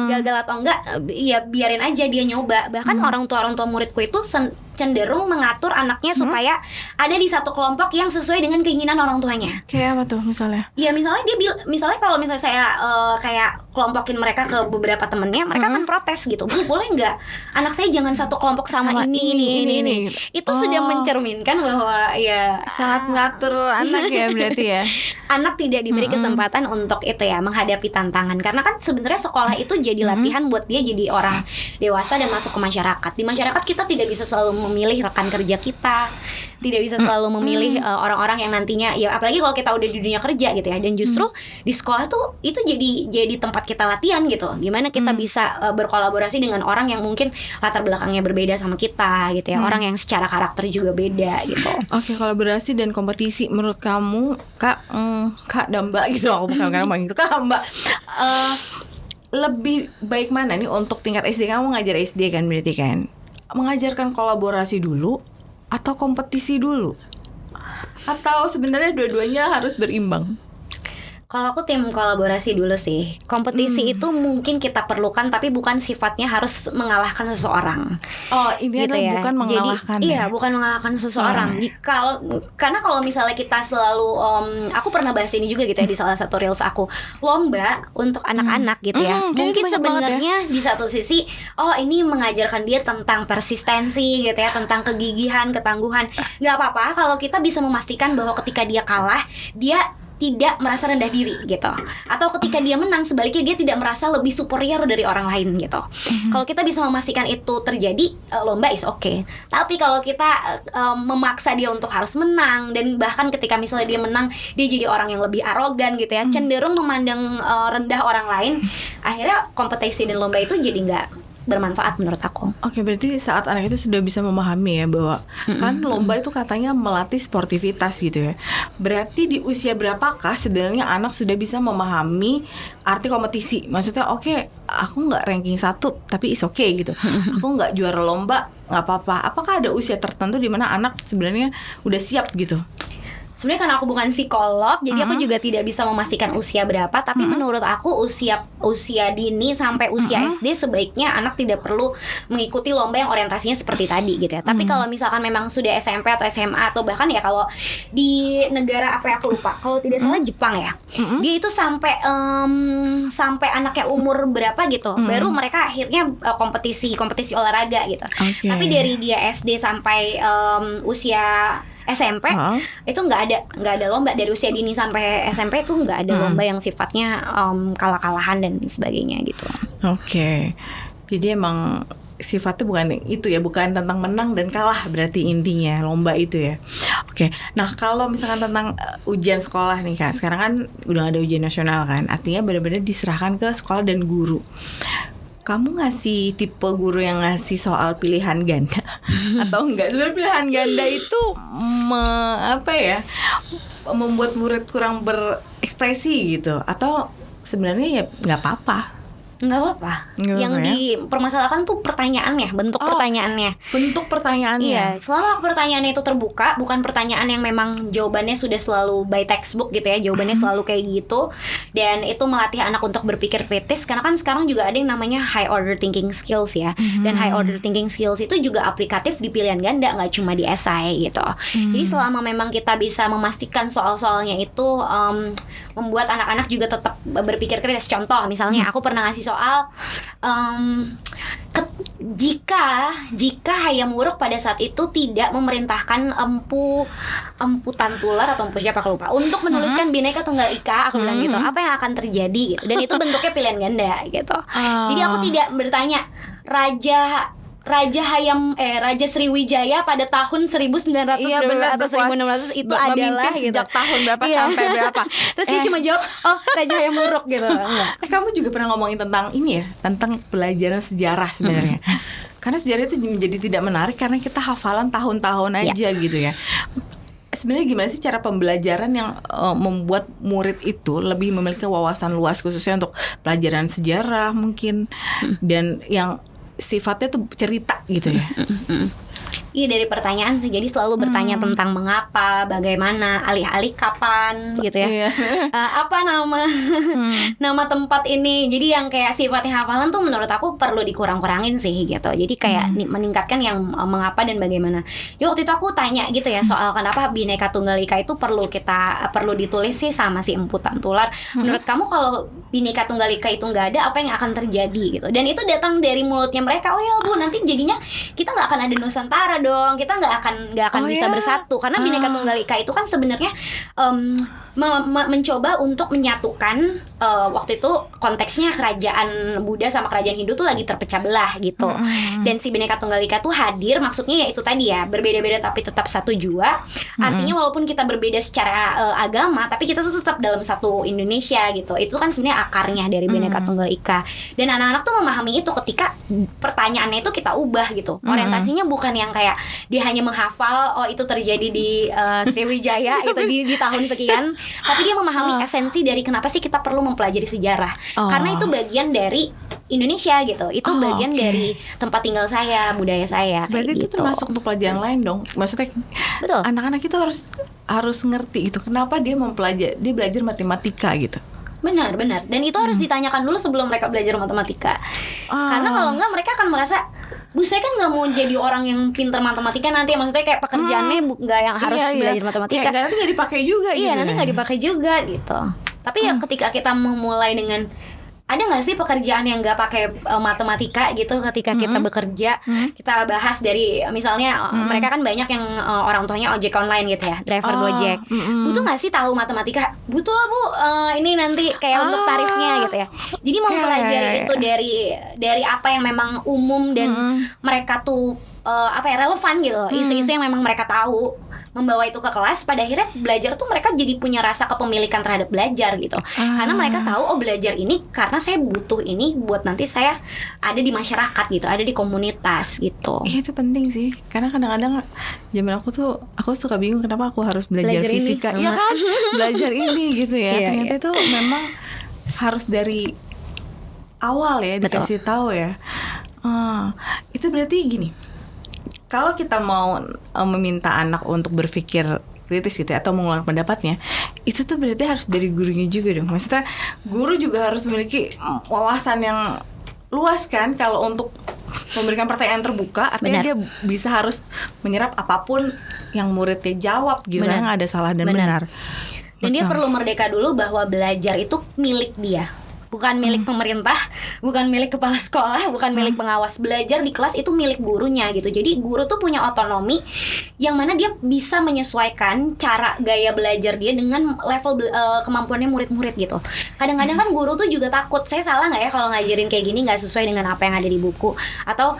Gagal atau enggak ya biarin aja dia nyoba. Bahkan orang tua muridku itu cenderung mengatur anaknya supaya ada di satu kelompok yang sesuai dengan keinginan orang tuanya. Kayak apa tuh misalnya? Ya misalnya misalnya kalau misalnya saya kayak kelompokin mereka ke beberapa temennya, mereka akan protes gitu. Bu, boleh nggak anak saya jangan satu kelompok sama ini. Itu sudah mencerminkan bahwa ya sangat mengatur anak ya berarti ya. Anak tidak diberi kesempatan untuk itu ya, menghadapi tantangan. Karena kan sebenarnya sekolah itu jadi latihan buat dia jadi orang dewasa dan masuk ke masyarakat. Di masyarakat kita tidak bisa selalu memilih rekan kerja kita, tidak bisa selalu memilih orang-orang yang nantinya ya, apalagi kalau kita udah di dunia kerja gitu ya. Dan justru di sekolah tuh itu jadi tempat kita latihan gitu, gimana kita bisa berkolaborasi dengan orang yang mungkin latar belakangnya berbeda sama kita gitu ya, orang yang secara karakter juga beda gitu. Oke, kolaborasi dan kompetisi menurut kamu Kak dan Mbak gitu, aku bukan ngomong gitu Kak Mbak, lebih baik mana nih untuk tingkat SD? Kamu ngajar SD kan berarti kan, mengajarkan kolaborasi dulu atau kompetisi dulu? Atau sebenarnya dua-duanya harus berimbang? Kalau aku tim kolaborasi dulu sih. Kompetisi itu mungkin kita perlukan, tapi bukan sifatnya harus mengalahkan seseorang. Oh, ini gitu ya. Bukan mengalahkan. Jadi, iya, bukan mengalahkan seseorang. Karena kalau misalnya kita selalu, aku pernah bahas ini juga gitu ya di salah satu reels aku, lomba untuk anak-anak gitu ya. Mungkin sebenarnya di satu sisi, ini mengajarkan dia tentang persistensi gitu ya, tentang kegigihan, ketangguhan. Gak apa-apa kalau kita bisa memastikan bahwa ketika dia kalah, dia tidak merasa rendah diri gitu, atau ketika dia menang sebaliknya dia tidak merasa lebih superior dari orang lain gitu. Kalau kita bisa memastikan itu terjadi, lomba is okay. Tapi kalau kita memaksa dia untuk harus menang, dan bahkan ketika misalnya dia menang dia jadi orang yang lebih arogan gitu ya, cenderung memandang rendah orang lain, akhirnya kompetisi dan lomba itu jadi nggak bermanfaat menurut aku. Oke, berarti saat anak itu sudah bisa memahami ya bahwa kan lomba itu katanya melatih sportivitas gitu ya. Berarti di usia berapakah sebenarnya anak sudah bisa memahami arti kompetisi? Maksudnya aku nggak ranking 1 tapi is okay gitu. Aku nggak juara lomba nggak apa-apa. Apakah ada usia tertentu di mana anak sebenarnya udah siap gitu? Sebenarnya karena aku bukan psikolog, jadi aku juga tidak bisa memastikan usia berapa. Tapi menurut aku usia dini sampai usia SD sebaiknya anak tidak perlu mengikuti lomba yang orientasinya seperti tadi gitu ya. Tapi kalau misalkan memang sudah SMP atau SMA, atau bahkan ya kalau di negara apa ya aku lupa, kalau tidak salah Jepang ya, dia itu sampai anaknya umur berapa gitu, baru mereka akhirnya kompetisi olahraga gitu. Tapi dari dia SD sampai usia SMP itu nggak ada lomba. Dari usia dini sampai SMP itu nggak ada lomba yang sifatnya kalah-kalahan dan sebagainya gitu. Oke. Jadi emang sifatnya bukan itu ya, bukan tentang menang dan kalah berarti intinya lomba itu ya. Oke. Nah, kalau misalkan tentang ujian sekolah nih Kak, sekarang kan udah ada ujian nasional kan, artinya benar-benar diserahkan ke sekolah dan guru. Kamu ngasih tipe guru yang ngasih soal pilihan ganda atau enggak? Sebenarnya pilihan ganda itu membuat murid kurang berekspresi gitu, atau sebenarnya ya nggak apa-apa? Nggak apa-apa. Yang dipermasalahkan tuh pertanyaannya, bentuk pertanyaannya. Bentuk pertanyaannya. Iya, selama pertanyaannya itu terbuka, bukan pertanyaan yang memang jawabannya sudah selalu by textbook gitu ya, jawabannya selalu kayak gitu. Dan itu melatih anak untuk berpikir kritis, karena kan sekarang juga ada yang namanya high order thinking skills ya. Dan high order thinking skills itu juga aplikatif di pilihan ganda, nggak cuma di esai gitu. Jadi selama memang kita bisa memastikan soal-soalnya itu membuat anak-anak juga tetap berpikir kritis. Contoh misalnya aku pernah ngasih soal jika Hayam Wuruk pada saat itu tidak memerintahkan Empu Tantular atau Empu siapa aku lupa untuk menuliskan Bhinneka Tunggal Ika, aku bilang gitu, apa yang akan terjadi gitu. Dan itu bentuknya pilihan ganda gitu. Jadi aku tidak bertanya Raja Sriwijaya pada tahun 1900 atau 1600 itu adalah gitu. Sejak tahun berapa sampai berapa. Terus dia cuma jawab, Raja Hayam Wuruk gitu. Kamu juga pernah ngomongin tentang ini ya, tentang pelajaran sejarah sebenarnya. Karena sejarah itu menjadi tidak menarik karena kita hafalan tahun-tahun aja gitu ya. Sebenarnya gimana sih cara pembelajaran yang membuat murid itu lebih memiliki wawasan luas, khususnya untuk pelajaran sejarah mungkin, dan yang sifatnya tuh cerita gitu ya. Iya, dari pertanyaan sih. Jadi selalu bertanya tentang mengapa, bagaimana, alih-alih kapan gitu ya. Apa nama tempat ini. Jadi yang kayak sifatnya hafalan tuh menurut aku perlu dikurang-kurangin sih gitu. Jadi kayak meningkatkan yang mengapa dan bagaimana. Ya waktu itu aku tanya gitu ya soal kenapa Bhinneka Tunggal Ika itu perlu ditulis sih sama si Empu Tantular. Menurut kamu kalau Bhinneka Tunggal Ika itu nggak ada, apa yang akan terjadi gitu. Dan itu datang dari mulutnya mereka. Oh ya Bu, nanti jadinya kita nggak akan ada Nusantara dong, kita nggak akan bisa bersatu karena Bhinneka Tunggal Ika itu kan sebenarnya mencoba untuk menyatukan waktu itu konteksnya kerajaan Buddha sama kerajaan Hindu tuh lagi terpecah belah gitu. Dan si Bhinneka Tunggal Ika tuh hadir, maksudnya ya itu tadi ya, berbeda-beda tapi tetap satu jua. Artinya walaupun kita berbeda secara agama, tapi kita tuh tetap dalam satu Indonesia gitu. Itu kan sebenarnya akarnya dari Bhinneka Tunggal Ika. Dan anak-anak tuh memahami itu ketika pertanyaannya itu kita ubah gitu. Orientasinya bukan yang kayak dia hanya menghafal itu terjadi di Sriwijaya gitu di tahun sekian, tapi dia memahami esensi dari kenapa sih kita perlu mempelajari sejarah. Karena itu bagian dari Indonesia gitu. Itu bagian dari tempat tinggal saya, budaya saya. Berarti itu gitu. termasuk untuk pelajaran lain dong. Maksudnya betul. Anak-anak itu harus ngerti gitu. Kenapa dia belajar matematika gitu. Benar. Dan itu harus ditanyakan dulu sebelum mereka belajar matematika. Karena kalau enggak mereka akan merasa, Bu, saya kan nggak mau jadi orang yang pintar matematika nanti. Maksudnya kayak pekerjaannya nggak yang harus belajar matematika. Nanti nggak dipakai juga gitu. Iya, nanti nggak dipakai juga gitu. Tapi ya ketika kita memulai dengan, ada nggak sih pekerjaan yang nggak pakai matematika gitu ketika kita bekerja? Kita bahas dari misalnya mereka kan banyak yang orang tuanya ojek online gitu ya, driver Gojek. Butuh nggak sih tahu matematika? Butuh lah Bu, ini nanti kayak untuk tarifnya gitu ya. Jadi mempelajari itu dari apa yang memang umum dan mereka tuh relevan gitu, isu-isu yang memang mereka tahu. Membawa itu ke kelas, pada akhirnya belajar tuh mereka jadi punya rasa kepemilikan terhadap belajar gitu. Karena mereka tahu belajar ini karena saya butuh ini buat nanti saya ada di masyarakat gitu, ada di komunitas gitu. Iya, itu penting sih. Karena kadang-kadang zaman aku suka bingung kenapa aku harus belajar fisika. Iya kan? Belajar ini gitu ya. Ternyata itu memang harus dari awal ya dikasih tahu ya. Itu berarti gini. Kalau kita mau meminta anak untuk berpikir kritis gitu atau mengeluarkan pendapatnya, itu tuh berarti harus dari gurunya juga dong. Maksudnya guru juga harus memiliki wawasan yang luas kan kalau untuk memberikan pertanyaan terbuka. Artinya dia bisa harus menyerap apapun yang muridnya jawab gitu. Nggak ada salah dan benar. Dan dia perlu merdeka dulu bahwa belajar itu milik dia. Bukan milik pemerintah, bukan milik kepala sekolah, bukan milik pengawas. Belajar di kelas itu milik gurunya gitu. Jadi guru tuh punya otonomi yang mana dia bisa menyesuaikan cara gaya belajar dia dengan level kemampuannya murid-murid gitu. Kadang-kadang kan guru tuh juga takut, saya salah nggak ya kalau ngajarin kayak gini nggak sesuai dengan apa yang ada di buku. Atau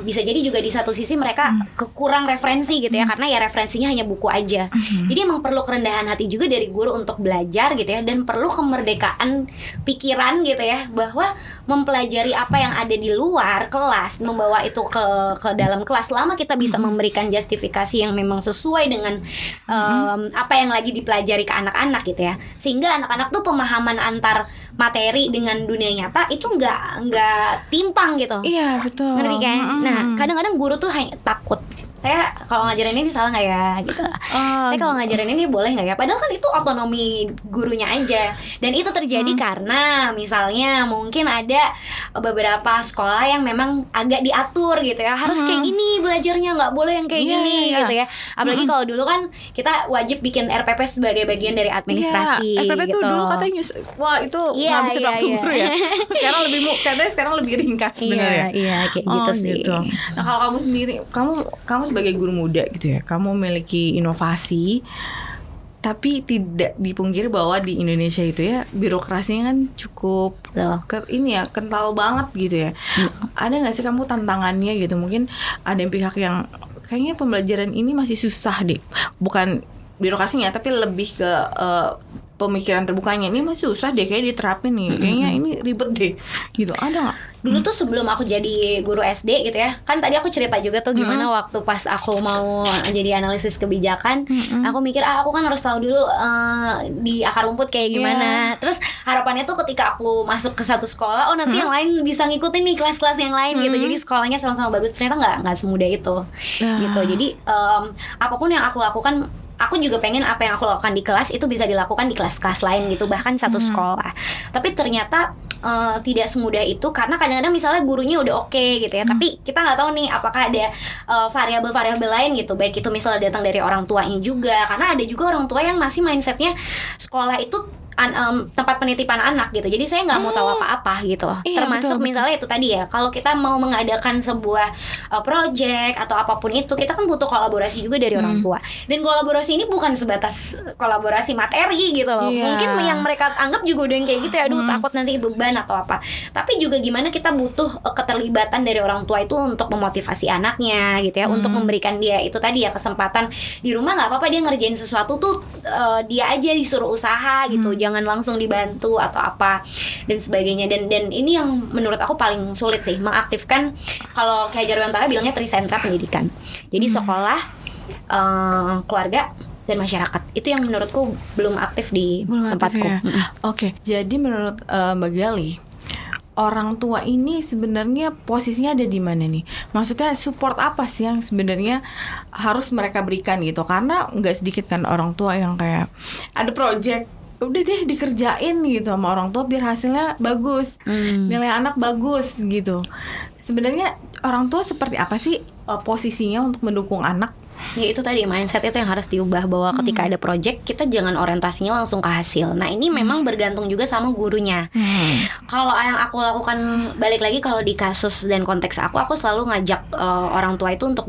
bisa jadi juga di satu sisi mereka kurang referensi gitu ya, karena ya referensinya hanya buku aja. Jadi emang perlu kerendahan hati juga dari guru untuk belajar gitu ya, dan perlu kemerdekaan pikiran beranggapan gitu ya bahwa mempelajari apa yang ada di luar kelas, membawa itu ke dalam kelas, selama kita bisa memberikan justifikasi yang memang sesuai dengan apa yang lagi dipelajari ke anak-anak gitu ya, sehingga anak-anak tuh pemahaman antar materi dengan dunia nyata itu nggak timpang gitu. Iya betul. Ngerti kan? Nah kadang-kadang guru tuh hanya takut, saya kalau ngajarin ini salah nggak ya gitu. Saya kalau ngajarin ini boleh nggak ya? Padahal kan itu otonomi gurunya aja. Dan itu terjadi karena misalnya mungkin ada beberapa sekolah yang memang agak diatur gitu ya. Harus kayak gini belajarnya, nggak boleh yang kayak gini gitu ya. Apalagi kalau dulu kan kita wajib bikin RPP sebagai bagian dari administrasi. RPP gitu. tuh dulu katanya wah itu ngabisin waktu guru ya. Sekarang katanya sekarang lebih ringkas sebenarnya. Iya kayak gitu sih. Gitu. Nah kalau kamu sendiri, kamu sebagai guru muda gitu ya, kamu memiliki inovasi, tapi tidak dipungkiri bahwa di Indonesia itu ya birokrasinya kan cukup kental banget gitu ya. Ada nggak sih kamu tantangannya gitu? Mungkin ada pihak yang kayaknya pembelajaran ini masih susah deh, bukan birokrasinya tapi lebih ke pemikiran terbukanya, ini masih susah deh kayak diterapin nih, kayaknya ini ribet deh gitu. Ada nggak? Dulu tuh sebelum aku jadi guru SD gitu ya, kan tadi aku cerita juga tuh gimana waktu pas aku mau jadi analisis kebijakan, aku mikir aku kan harus tahu dulu di akar rumput kayak gimana. Terus harapannya tuh ketika aku masuk ke satu sekolah, nanti yang lain bisa ngikutin nih kelas-kelas yang lain gitu. Jadi sekolahnya sama-sama bagus. Ternyata nggak semudah itu gitu. Jadi apapun yang aku lakukan, aku juga pengen apa yang aku lakukan di kelas itu bisa dilakukan di kelas-kelas lain gitu, bahkan satu sekolah. Tapi ternyata tidak semudah itu, karena kadang-kadang misalnya gurunya udah oke gitu ya, tapi kita nggak tahu nih apakah ada variabel-variabel lain gitu, baik itu misalnya datang dari orang tuanya juga, karena ada juga orang tua yang masih mindsetnya sekolah itu tempat penitipan anak gitu. Jadi saya nggak mau tahu apa-apa gitu. Iya, termasuk betul. Misalnya itu tadi ya, kalau kita mau mengadakan sebuah project atau apapun itu, kita kan butuh kolaborasi juga dari orang tua. Dan kolaborasi ini bukan sebatas kolaborasi materi gitu loh. Mungkin yang mereka anggap juga udah yang kayak gitu ya, aduh takut nanti beban atau apa. Tapi juga gimana kita butuh keterlibatan dari orang tua itu untuk memotivasi anaknya gitu ya, untuk memberikan dia itu tadi ya kesempatan di rumah nggak apa-apa dia ngerjain sesuatu tuh dia aja disuruh usaha gitu. Jangan langsung dibantu atau apa dan sebagainya. Dan ini yang menurut aku paling sulit sih, mengaktifkan, kalau kayak Jarwantara bilangnya trisentra pendidikan. Jadi sekolah, keluarga dan masyarakat, itu yang menurutku belum aktif di tempatku. Ya? Oke, jadi menurut Mbak Gali, orang tua ini sebenarnya posisinya ada di mana nih? Maksudnya support apa sih yang sebenarnya harus mereka berikan gitu? Karena nggak sedikit kan orang tua yang kayak ada project, udah deh dikerjain gitu sama orang tua biar hasilnya bagus, nilai anak bagus gitu. Sebenarnya orang tua seperti apa sih posisinya untuk mendukung anak? Ya itu tadi, mindset itu yang harus diubah, bahwa ketika ada project kita jangan orientasinya langsung ke hasil. Nah ini memang bergantung juga sama gurunya. Kalau yang aku lakukan, balik lagi kalau di kasus dan konteks aku selalu ngajak orang tua itu untuk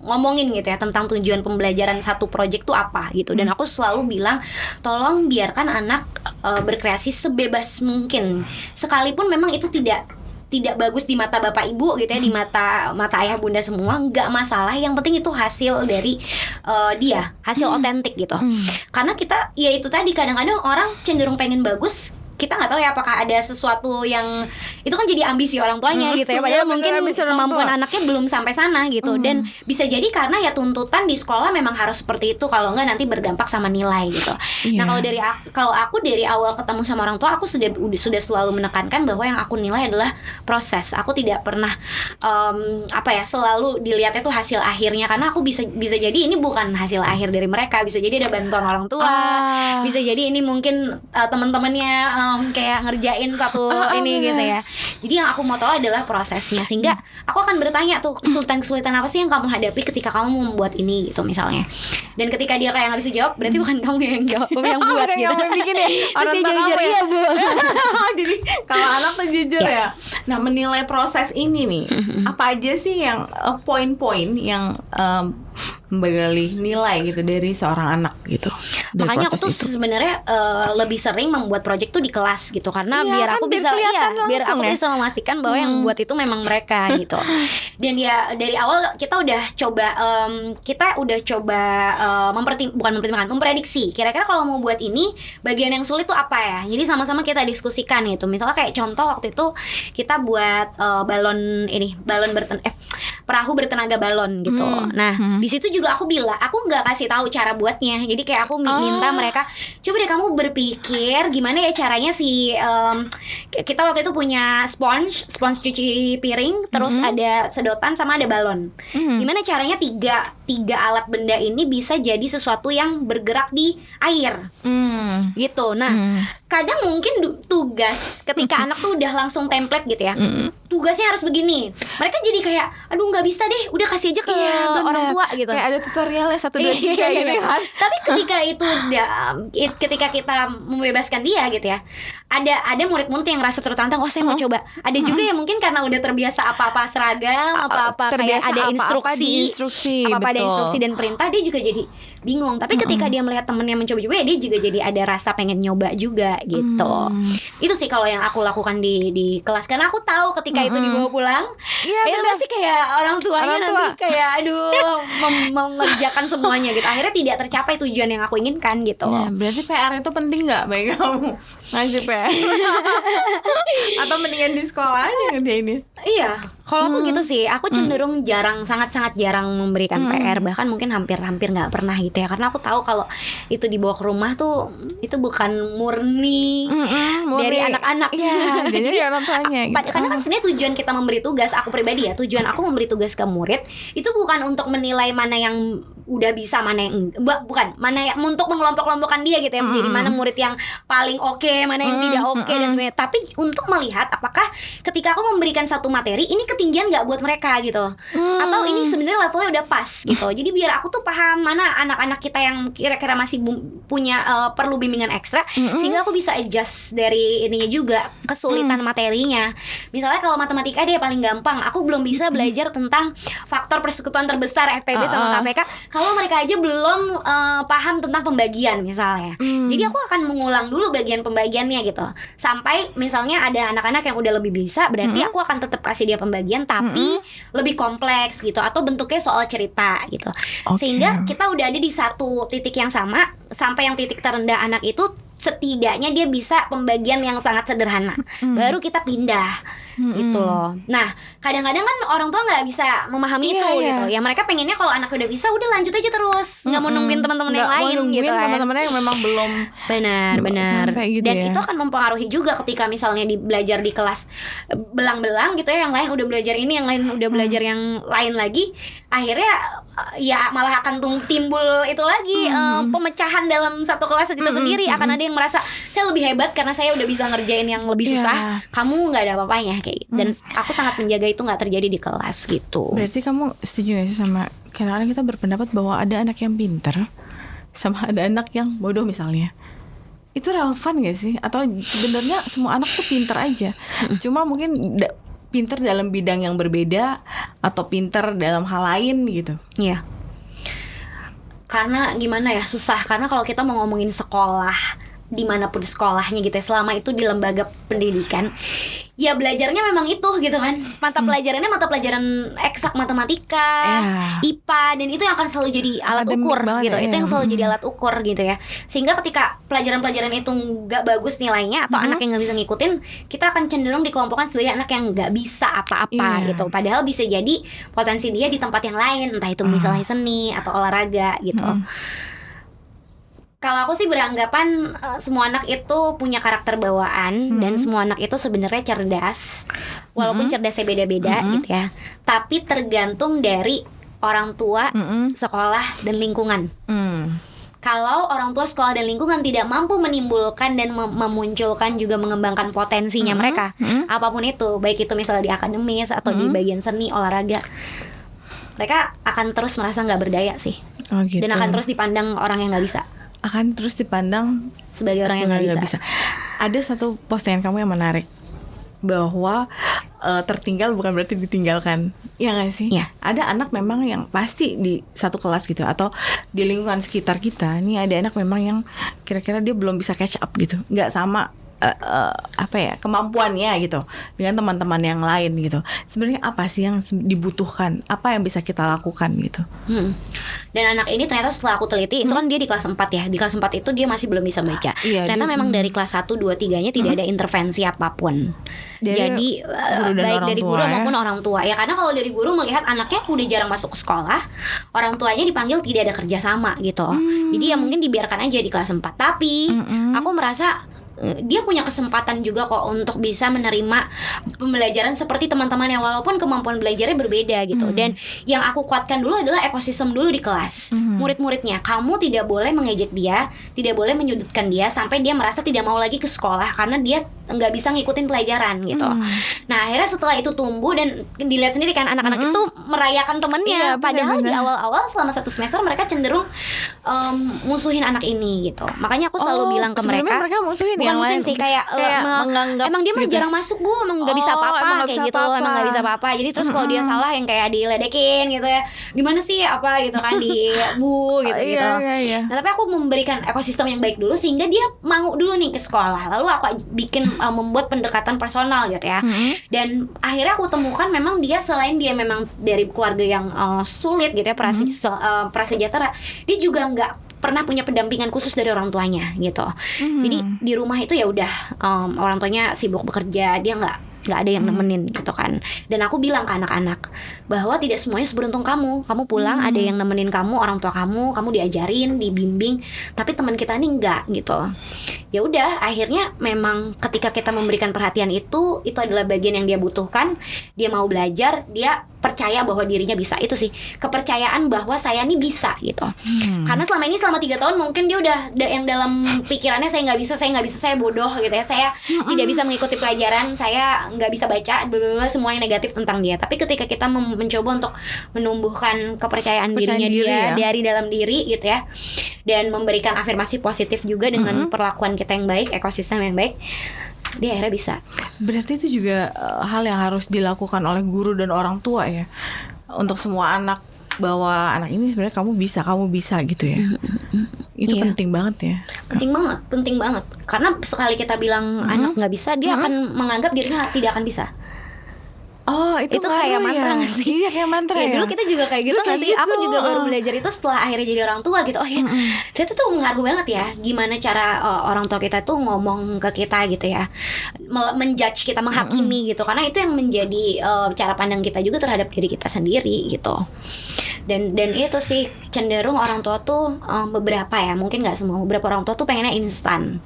ngomongin gitu ya tentang tujuan pembelajaran satu project itu apa gitu. Dan aku selalu bilang, tolong biarkan anak berkreasi sebebas mungkin, sekalipun memang itu tidak bagus di mata bapak ibu gitu ya, di mata ayah bunda semua, nggak masalah, yang penting itu hasil dari dia, hasil otentik gitu. Karena kita ya itu tadi, kadang-kadang orang cenderung pengen bagus, kita nggak tahu ya apakah ada sesuatu yang itu kan jadi ambisi orang tuanya gitu ya, padahal mungkin kemampuan anaknya belum sampai sana gitu. Dan bisa jadi karena ya tuntutan di sekolah memang harus seperti itu, kalau nggak nanti berdampak sama nilai gitu. Nah kalau aku dari awal ketemu sama orang tua, aku sudah selalu menekankan bahwa yang aku nilai adalah proses. Aku tidak pernah selalu dilihatnya tuh hasil akhirnya, karena aku bisa jadi ini bukan hasil akhir dari mereka, bisa jadi ada bantuan orang tua, bisa jadi ini mungkin teman-temannya kayak ngerjain satu ini gitu ya. Jadi yang aku mau tahu adalah prosesnya, sehingga aku akan bertanya tuh kesulitan-kesulitan apa sih yang kamu hadapi ketika kamu membuat ini gitu misalnya. Dan ketika dia kayak nggak bisa jawab, berarti bukan kamu yang jawab, yang buat gitu. Yang bikin ya. Orang jujur ya Bu. Jadi kalau anak tuh jujur ya. Nah menilai proses ini nih, apa aja sih yang poin-poin yang menggali nilai gitu dari seorang anak gitu. Makanya aku tuh sebenarnya lebih sering membuat project tuh di kelas gitu, karena Iya, biar kan aku biar bisa kelihatan langsung biar aku ya. bisa memastikan bahwa yang buat itu memang mereka gitu. Dan ya dari awal kita udah coba memprediksi kira-kira kalau mau buat ini bagian yang sulit tuh apa ya. Jadi sama-sama kita diskusikan gitu. Misalnya kayak contoh waktu itu kita buat perahu bertenaga balon gitu. Nah, di situ juga aku bilang, aku nggak kasih tahu cara buatnya. Jadi kayak aku minta mereka, coba deh kamu berpikir gimana ya caranya kita waktu itu punya sponge cuci piring, terus ada sedotan sama ada balon. Gimana caranya tiga alat benda ini bisa jadi sesuatu yang bergerak di air. Gitu. Nah, kadang mungkin tugas ketika anak tuh udah langsung template gitu ya. Tugasnya harus begini. Mereka jadi kayak, aduh nggak bisa deh, udah kasih aja ke orang tua gitu. Kayak ada tutorialnya 1, 2, 3 gitu kan. Tapi ketika kita membebaskan dia gitu ya, ada murid-murid yang rasa tertantang, oh saya mau coba. Ada juga yang mungkin karena udah terbiasa apa-apa seragam, apa-apa kayak ada instruksi, apa-apa ada instruksi dan perintah, dia juga jadi bingung. Tapi ketika dia melihat temennya mencoba-coba, ya dia juga jadi ada rasa pengen nyoba juga gitu. Itu sih kalau yang aku lakukan di kelas, karena aku tahu ketika itu dibawa pulang, itu pasti kayak orang tuanya nanti kayak aduh mengerjakan semuanya gitu. Akhirnya tidak tercapai tujuan yang aku inginkan gitu. Nah, berarti PR itu penting nggak bagi kamu ngasih PR? Atau mendingan di sekolah aja ngerjainnya? Iya, kalau aku gitu sih, aku cenderung sangat-sangat jarang memberikan PR, bahkan mungkin hampir nggak pernah gitu ya, karena aku tahu kalau itu dibawa ke rumah tuh itu bukan murni dari anak-anak. Ya, jadi orang tuanya gitu. Karena kan sebenarnya tujuan kita memberi tugas, aku pribadi ya, tujuan aku memberi tugas ke murid itu bukan untuk menilai mana yang udah bisa, mana yang bukan, mana yang untuk mengelompok-kelompokkan dia gitu ya, menjadi mana murid yang paling oke, mana yang tidak oke dan sebagainya, tapi untuk melihat apakah ketika aku memberikan satu materi ini ketinggian nggak buat mereka gitu, atau ini sebenarnya levelnya udah pas gitu. Jadi biar aku tuh paham mana anak-anak kita yang kira-kira masih punya perlu bimbingan ekstra, sehingga aku bisa adjust dari ininya juga, kesulitan materinya. Misalnya kalau matematika dia paling gampang, aku belum bisa belajar tentang faktor persekutuan terbesar FPB sama KPK kalau mereka aja belum paham tentang pembagian misalnya. Jadi aku akan mengulang dulu bagian pembagiannya gitu, sampai misalnya ada anak-anak yang udah lebih bisa, berarti aku akan tetap kasih dia pembagian tapi lebih kompleks gitu, atau bentuknya soal cerita gitu. Sehingga kita udah ada di satu titik yang sama, sampai yang titik terendah anak itu setidaknya dia bisa pembagian yang sangat sederhana, baru kita pindah gitu loh. Nah kadang-kadang kan orang tua nggak bisa memahami itu gitu ya, mereka pengennya kalau anak udah bisa udah lanjut aja terus, nggak mau nungguin teman-teman yang lain gitu kan, teman-temannya yang memang belum benar gitu. Dan ya. itu akan mempengaruhi juga ketika misalnya belajar di kelas belang-belang gitu ya, yang lain udah belajar ini, yang lain udah belajar yang lain lagi, akhirnya ya malah akan timbul itu lagi, pemecahan dalam satu kelas itu sendiri. Akan ada yang merasa saya lebih hebat karena saya udah bisa ngerjain yang lebih susah, kamu nggak ada apa-apanya kayak gitu. Dan aku sangat menjaga itu nggak terjadi di kelas gitu. Berarti kamu setuju gak sih sama, kadang-kadang kita berpendapat bahwa ada anak yang pinter sama ada anak yang bodoh misalnya. Itu relevan gak sih? Atau sebenarnya semua anak tuh pinter aja, cuma mungkin pinter dalam bidang yang berbeda atau pinter dalam hal lain gitu? Iya. Karena gimana ya, susah. Karena kalau kita mau ngomongin sekolah, dimanapun sekolahnya gitu ya, selama itu di lembaga pendidikan, ya belajarnya memang itu gitu kan, mata pelajaran eksak, matematika, IPA, dan itu yang akan selalu jadi alat ukur gitu ya, itu yang selalu jadi alat ukur gitu ya. Sehingga ketika pelajaran-pelajaran itu nggak bagus nilainya, atau anak yang nggak bisa ngikutin, kita akan cenderung dikelompokkan sebagai anak yang nggak bisa apa-apa gitu. Padahal bisa jadi potensi dia di tempat yang lain, entah itu misalnya seni atau olahraga gitu. Kalau aku sih beranggapan semua anak itu punya karakter bawaan, dan semua anak itu sebenarnya cerdas, walaupun cerdasnya beda-beda gitu ya. Tapi tergantung dari orang tua, sekolah, dan lingkungan. Kalau orang tua, sekolah, dan lingkungan tidak mampu menimbulkan dan memunculkan juga mengembangkan potensinya mereka, apapun itu, baik itu misalnya di akademis atau di bagian seni, olahraga, mereka akan terus merasa nggak berdaya sih, gitu. Dan akan terus dipandang orang yang nggak bisa. Akan terus dipandang sebagai orang yang nggak bisa. Ada satu postingan kamu yang menarik. bahwa tertinggal bukan berarti ditinggalkan, ya nggak sih? Iya. Ada anak memang yang pasti di satu kelas gitu, atau di lingkungan sekitar kita nih ada anak memang yang kira-kira dia belum bisa catch up gitu, nggak sama kemampuannya gitu dengan teman-teman yang lain gitu. Sebenarnya apa sih yang dibutuhkan? Apa yang bisa kita lakukan gitu? Dan anak ini ternyata setelah aku teliti itu kan dia di kelas 4 ya. Di kelas 4 itu dia masih belum bisa baca. Iya, ternyata memang dari kelas 1, 2, 3-nya tidak ada intervensi apapun. Jadi baik dari guru maupun orang tua. Ya karena kalau dari guru melihat anaknya udah jarang masuk ke sekolah, orang tuanya dipanggil tidak ada kerjasama gitu. Jadi ya mungkin dibiarkan aja di kelas 4. Tapi aku merasa dia punya kesempatan juga kok untuk bisa menerima pembelajaran seperti teman-temannya, walaupun kemampuan belajarnya berbeda gitu. Dan yang aku kuatkan dulu adalah ekosistem dulu di kelas. Murid-muridnya, kamu tidak boleh mengejek dia, tidak boleh menyudutkan dia sampai dia merasa tidak mau lagi ke sekolah karena dia nggak bisa ngikutin pelajaran gitu. Nah akhirnya setelah itu tumbuh dan dilihat sendiri kan anak-anak itu merayakan temennya. Padahal di awal-awal selama 1 semester mereka cenderung musuhin anak ini gitu. Makanya aku selalu bilang ke mereka musuhin bukan musuhin sih, kayak menganggap emang dia mah gitu. jarang masuk bu, emang nggak bisa apa-apa kayak gitu, emang nggak bisa apa-apa. Jadi terus kalau dia salah yang kayak diledekin gitu ya, gimana sih apa gitu kan, di bu gitu gitu. Nah tapi aku memberikan ekosistem yang baik dulu sehingga dia mau dulu nih ke sekolah. Lalu aku bikin membuat pendekatan personal gitu ya. Dan akhirnya aku temukan memang dia selain dia memang dari keluarga yang sulit gitu ya, prasejahtera, dia juga nggak pernah punya pendampingan khusus dari orang tuanya gitu. Jadi di rumah itu ya udah orang tuanya sibuk bekerja, dia nggak ada yang nemenin gitu kan. Dan aku bilang ke anak-anak bahwa tidak semuanya seberuntung kamu. Kamu pulang ada yang nemenin kamu, orang tua kamu diajarin, dibimbing, tapi teman kita nih enggak gitu. Ya udah, akhirnya memang ketika kita memberikan perhatian itu adalah bagian yang dia butuhkan. Dia mau belajar, dia percaya bahwa dirinya bisa. Itu sih kepercayaan bahwa saya nih bisa gitu. Karena selama 3 tahun mungkin dia udah yang dalam pikirannya saya nggak bisa, saya bodoh gitu ya, saya tidak bisa mengikuti pelajaran, saya nggak bisa baca, semua yang negatif tentang dia. Tapi ketika kita mencoba untuk menumbuhkan kepercayaan dirinya dia dari dalam diri gitu ya, dan memberikan afirmasi positif juga dengan perlakuan kita yang baik, ekosistem yang baik, dia akhirnya bisa. Berarti itu juga hal yang harus dilakukan oleh guru dan orang tua ya, untuk semua anak, bahwa anak ini sebenarnya kamu bisa gitu ya. Itu penting banget ya. Penting banget. Karena sekali kita bilang anak nggak bisa, dia akan menganggap dirinya tidak akan bisa. Oh, itu kayak mantra nggak sih? Iya, kayak mantra ya. Dulu kita juga kayak gitu nggak sih? Aku juga baru belajar itu setelah akhirnya jadi orang tua gitu. Oh ya, ternyata tuh mengaruh banget ya. Gimana cara orang tua kita tuh ngomong ke kita gitu ya, menjudge kita, menghakimi gitu. Karena itu yang menjadi cara pandang kita juga terhadap diri kita sendiri gitu. Dan itu sih cenderung orang tua tuh beberapa ya, mungkin nggak semua, beberapa orang tua tuh pengennya instan.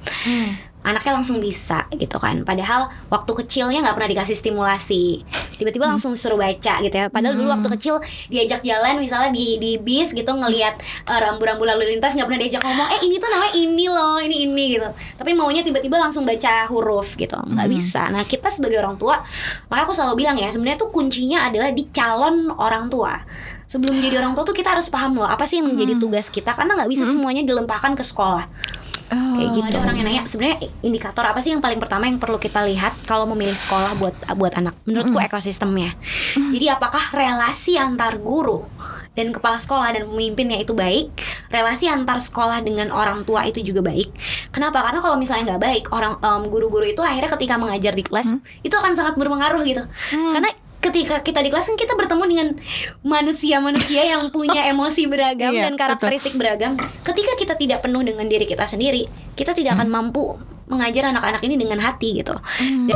Anaknya langsung bisa gitu kan. Padahal waktu kecilnya nggak pernah dikasih stimulasi, tiba-tiba langsung suruh baca gitu ya. Padahal dulu waktu kecil diajak jalan misalnya di bis gitu, ngelihat rambu-rambu lalu lintas, nggak pernah diajak ngomong ini tuh namanya ini loh, ini gitu. Tapi maunya tiba-tiba langsung baca huruf gitu, nggak bisa. Nah kita sebagai orang tua, makanya aku selalu bilang ya, sebenarnya tuh kuncinya adalah di calon orang tua. Sebelum jadi orang tua tuh kita harus paham loh apa sih yang menjadi tugas kita, karena nggak bisa semuanya dilempahkan ke sekolah. Kayak gitu. Ada orang yang nanya, sebenarnya indikator apa sih yang paling pertama yang perlu kita lihat kalau memilih sekolah buat anak? Menurutku ekosistemnya. Jadi apakah relasi antar guru dan kepala sekolah dan pemimpinnya itu baik, relasi antar sekolah dengan orang tua itu juga baik. Kenapa? Karena kalau misalnya nggak baik, guru-guru itu akhirnya ketika mengajar di kelas itu akan sangat berpengaruh gitu. Karena ketika kita di kelas kan kita bertemu dengan manusia-manusia yang punya emosi beragam dan karakteristik beragam. Ketika kita tidak penuh dengan diri kita sendiri, kita tidak akan mampu mengajar anak-anak ini dengan hati gitu. Dan